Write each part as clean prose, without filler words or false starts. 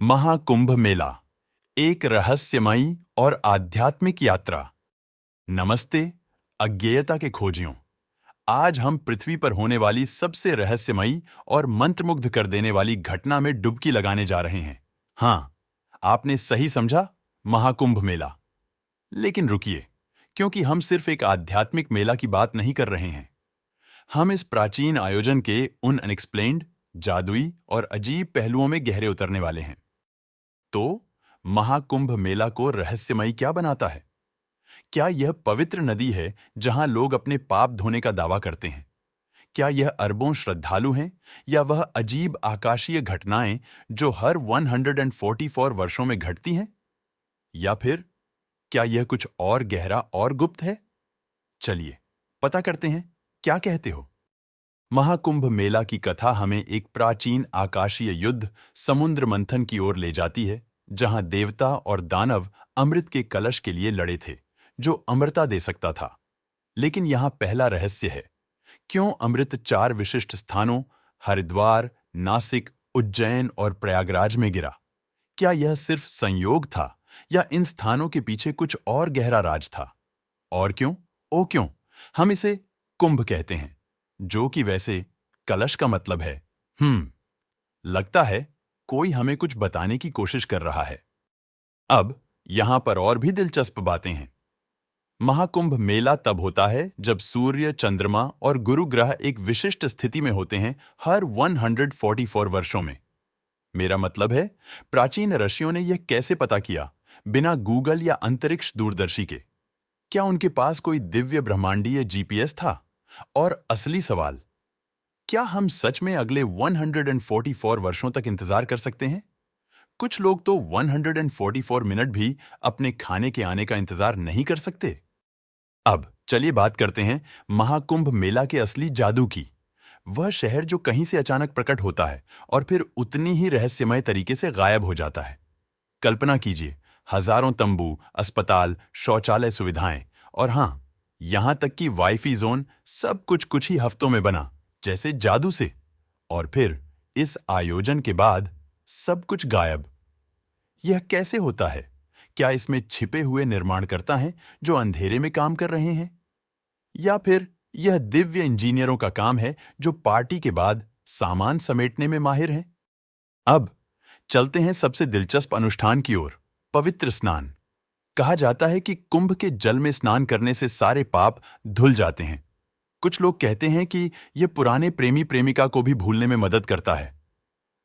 महाकुंभ मेला, एक रहस्यमयी और आध्यात्मिक यात्रा। नमस्ते अज्ञेयता के खोजियों। आज हम पृथ्वी पर होने वाली सबसे रहस्यमयी और मंत्रमुग्ध कर देने वाली घटना में डुबकी लगाने जा रहे हैं। हाँ, आपने सही समझा, महाकुंभ मेला। लेकिन रुकिए, क्योंकि हम सिर्फ एक आध्यात्मिक मेला की बात नहीं कर रहे हैं। हम इस प्राचीन आयोजन के उन अनएक्सप्लेन्ड, जादुई और अजीब पहलुओं में गहरे उतरने वाले हैं। तो महाकुंभ मेला को रहस्यमयी क्या बनाता है? क्या यह पवित्र नदी है जहां लोग अपने पाप धोने का दावा करते हैं? क्या यह अरबों श्रद्धालु हैं, या वह अजीब आकाशीय घटनाएं जो हर 144 वर्षों में घटती हैं? या फिर क्या यह कुछ और गहरा और गुप्त है? चलिए पता करते हैं, क्या कहते हो? महाकुंभ मेला की कथा हमें एक प्राचीन आकाशीय युद्ध, समुद्र मंथन की ओर ले जाती है, जहां देवता और दानव अमृत के कलश के लिए लड़े थे, जो अमरता दे सकता था। लेकिन यहां पहला रहस्य है, क्यों अमृत 4 विशिष्ट स्थानों हरिद्वार, नासिक, उज्जैन और प्रयागराज में गिरा? क्या यह सिर्फ संयोग था, या इन स्थानों के पीछे कुछ और गहरा राज था? और क्यों, ओ क्यों, हम इसे कुंभ कहते हैं, जो कि वैसे कलश का मतलब है। लगता है कोई हमें कुछ बताने की कोशिश कर रहा है। अब यहां पर और भी दिलचस्प बातें हैं। महाकुंभ मेला तब होता है जब सूर्य, चंद्रमा और गुरु ग्रह एक विशिष्ट स्थिति में होते हैं हर 144 वर्षों में। मेरा मतलब है, प्राचीन ऋषियों ने यह कैसे पता किया, बिना गूगल या अंतरिक्ष दूरदर्शी के? क्या उनके पास कोई दिव्य ब्रह्मांडीय जीपीएस था? और असली सवाल, क्या हम सच में अगले 144 वर्षों तक इंतजार कर सकते हैं? कुछ लोग तो 144 मिनट भी अपने खाने के आने का इंतजार नहीं कर सकते। अब चलिए बात करते हैं महाकुंभ मेला के असली जादू की। वह शहर जो कहीं से अचानक प्रकट होता है और फिर उतनी ही रहस्यमय तरीके से गायब हो जाता है। कल्पना कीजिए, हजारों तंबू, अस्पताल, शौचालय सुविधाएं, और हां, यहां तक कि वाईफाई जोन, सब कुछ ही हफ्तों में बना, जैसे जादू से। और फिर इस आयोजन के बाद सब कुछ गायब। यह कैसे होता है? क्या इसमें छिपे हुए निर्माणकर्ता हैं जो अंधेरे में काम कर रहे हैं? या फिर यह दिव्य इंजीनियरों का काम है जो पार्टी के बाद सामान समेटने में माहिर हैं? अब चलते हैं सबसे दिलचस्प अनुष्ठान की ओर, पवित्र स्नान। कहा जाता है कि कुंभ के जल में स्नान करने से सारे पाप धुल जाते हैं। कुछ लोग कहते हैं कि यह पुराने प्रेमी प्रेमिका को भी भूलने में मदद करता है।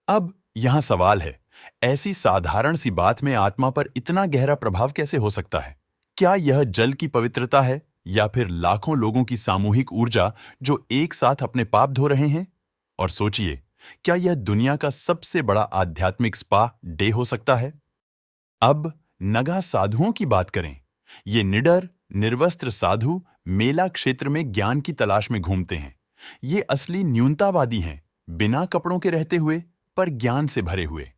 अब यहां सवाल है, ऐसी साधारण सी बात में आत्मा पर इतना गहरा प्रभाव कैसे हो सकता है? क्या यह जल की पवित्रता है, या फिर लाखों लोगों की सामूहिक ऊर्जा जो एक साथ अपने पाप धो रहे हैं? और सोचिए, क्या यह दुनिया का सबसे बड़ा आध्यात्मिक स्पा डे हो सकता है? अब नगा साधुओं की बात करें। ये निडर, निर्वस्त्र साधु मेला क्षेत्र में ज्ञान की तलाश में घूमते हैं। ये असली न्यूनतावादी हैं, बिना कपड़ों के रहते हुए पर ज्ञान से भरे हुए।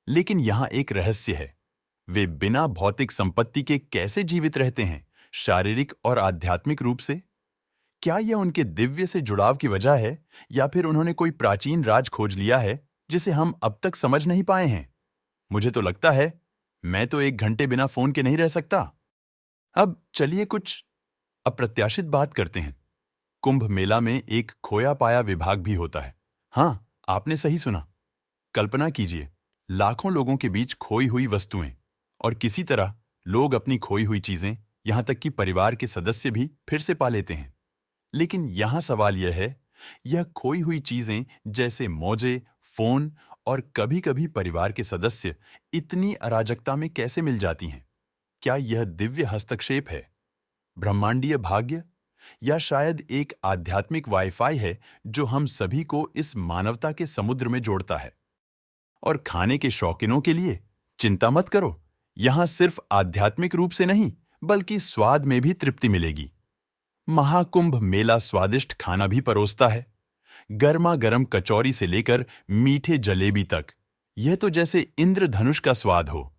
लेकिन यहां एक रहस्य है, वे बिना भौतिक संपत्ति के कैसे जीवित रहते हैं, शारीरिक और आध्यात्मिक रूप से? क्या यह उनके दिव्य से जुड़ाव की वजह है, या फिर उन्होंने कोई प्राचीन राज खोज लिया है जिसे हम अब तक समझ नहीं पाए हैं? मुझे तो लगता है, मैं तो 1 घंटे बिना फोन के नहीं रह सकता। अब चलिए कुछ अप्रत्याशित बात करते हैं। कुंभ मेला में एक खोया पाया विभाग भी होता है। हां, आपने सही सुना। कल्पना कीजिए, लाखों लोगों के बीच खोई हुई वस्तुएं, और किसी तरह लोग अपनी खोई हुई चीजें, यहां तक कि परिवार के सदस्य भी फिर से पा लेते हैं। लेकिन यहां सवाल यह है, यह खोई हुई चीजें जैसे मौजे, फोन और कभी-कभी परिवार के सदस्य इतनी अराजकता में कैसे मिल जाती हैं? क्या यह दिव्य हस्तक्षेप है, ब्रह्मांडीय भाग्य, या शायद एक आध्यात्मिक वाईफाई है जो हम सभी को इस मानवता के समुद्र में जोड़ता है? और खाने के शौकीनों के लिए चिंता मत करो, यहां सिर्फ आध्यात्मिक रूप से नहीं, बल्कि स्वाद में भी तृप्ति मिलेगी। महाकुंभ मेला स्वादिष्ट खाना भी परोसता है, गर्मा गर्म कचौरी से लेकर मीठे जलेबी तक। यह तो जैसे इंद्रधनुष का स्वाद हो।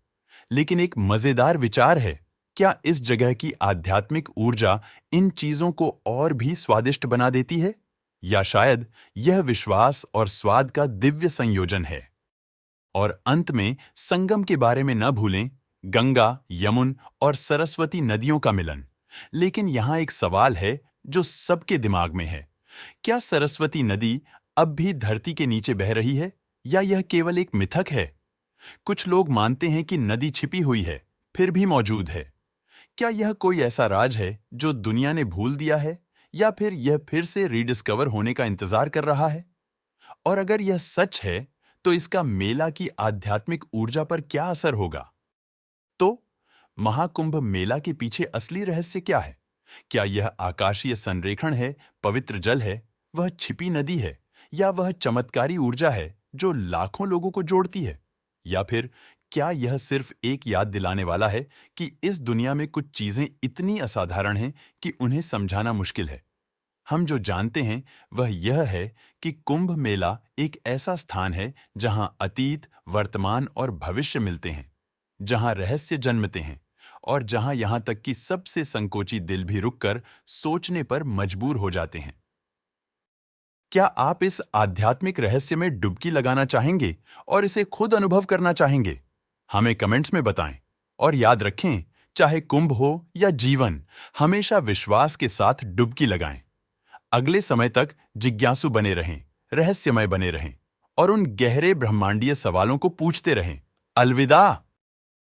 लेकिन एक मजेदार विचार है, क्या इस जगह की आध्यात्मिक ऊर्जा इन चीजों को और भी स्वादिष्ट बना देती है? या शायद यह विश्वास और स्वाद का दिव्य संयोजन है? और अंत में संगम के बारे में न भूलें, गंगा, यमुन और सरस्वती नदियों का मिलन। लेकिन यहाँ एक सवाल है जो सबके दिमाग में है। क्या सरस्वती नदी अब भी धरती के नीचे बह रही है या यह केवल एक मिथक है? कुछ लोग मानते हैं कि नदी छिपी हुई है, फिर भी मौजूद है। क्या यह कोई ऐसा राज है जो दुनिया ने भूल दिया है या फिर यह फिर से रीडिस्कवर होने का इंतजार कर रहा है? और अगर यह सच है, तो इसका मेला की आध्यात्मिक ऊर्जा पर क्या असर होगा? तो महाकुंभ मेला के पीछे असली रहस्य क्या है? क्या यह आकाशीय संरेखण है, पवित्र जल है, वह छिपी नदी है, या वह चमत्कारी ऊर्जा है जो लाखों लोगों को जोड़ती है? या फिर क्या यह सिर्फ एक याद दिलाने वाला है कि इस दुनिया में कुछ चीजें इतनी असाधारण हैं कि उन्हें समझाना मुश्किल है? हम जो जानते हैं वह यह है कि कुंभ मेला एक ऐसा स्थान है जहां अतीत, वर्तमान और भविष्य मिलते हैं, जहां रहस्य जन्मते हैं और जहां यहां तक कि सबसे संकोची दिल भी रुककर सोचने पर मजबूर हो जाते हैं। क्या आप इस आध्यात्मिक रहस्य में डुबकी लगाना चाहेंगे और इसे खुद अनुभव करना चाहेंगे? हमें कमेंट्स में बताएं। और याद रखें, चाहे कुंभ हो या जीवन, हमेशा विश्वास के साथ डुबकी लगाएं। अगले समय तक जिज्ञासु बने रहें, रहस्यमय बने रहें और उन गहरे ब्रह्मांडीय सवालों को पूछते रहें। अलविदा।